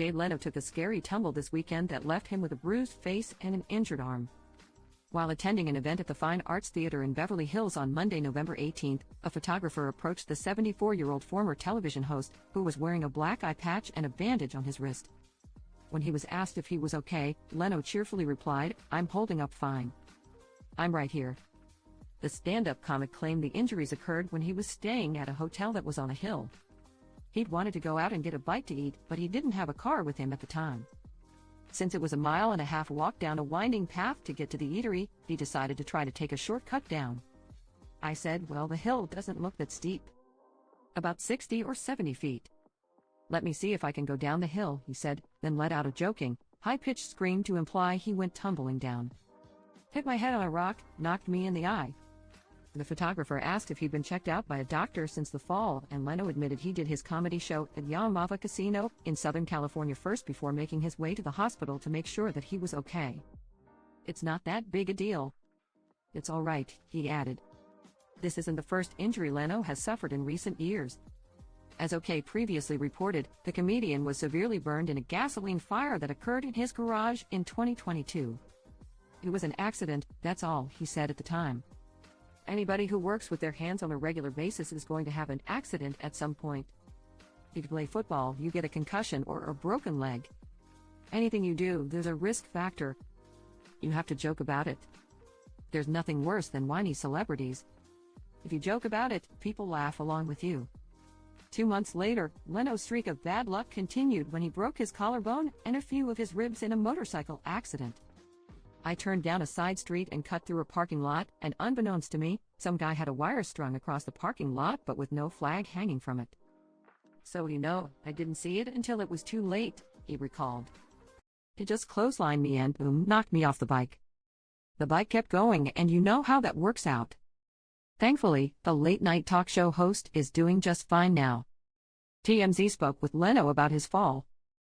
Leno took a scary tumble this weekend that left him with a bruised face and an injured arm. While attending an event at the Fine Arts Theater in Beverly Hills on Monday, November 18, a photographer approached the 74-year-old former television host, who was wearing a black eye patch and a bandage on his wrist. When he was asked if he was okay, Leno cheerfully replied, "I'm holding up fine. I'm right here." The stand-up comic claimed the injuries occurred when he was staying at a hotel that was on a hill. He'd wanted to go out and get a bite to eat, but he didn't have a car with him at the time. Since it was a 1.5-mile walk down a winding path to get to the eatery, he decided to try to take a shortcut down. I said, "Well, the hill doesn't look that steep. About 60 or 70 feet. Let me see if I can go down the hill," he said, then let out a joking, high-pitched scream to imply he went tumbling down. "Hit my head on a rock, knocked me in the eye." The photographer asked if he'd been checked out by a doctor since the fall, and Leno admitted he did his comedy show at Yamava Casino in Southern California first before making his way to the hospital to make sure that he was okay. "It's not that big a deal. It's all right," he added. This isn't the first injury Leno has suffered in recent years. As OK previously reported, the comedian was severely burned in a gasoline fire that occurred in his garage in 2022. "It was an accident, that's all," he said at the time. Anybody who works with their hands on a regular basis is going to have an accident at some point. If you play football, you get a concussion or a broken leg. Anything you do, there's a risk factor. You have to joke about it. There's nothing worse than whiny celebrities. If you joke about it, people laugh along with you. 2 months later, Leno's streak of bad luck continued when he broke his collarbone and a few of his ribs in a motorcycle accident. "I turned down a side street and cut through a parking lot, and unbeknownst to me, some guy had a wire strung across the parking lot but with no flag hanging from it. So I didn't see it until it was too late," he recalled. "It just clotheslined me and boom, knocked me off the bike. The bike kept going, and you know how that works out." Thankfully, the late-night talk show host is doing just fine now. TMZ spoke with Leno about his fall.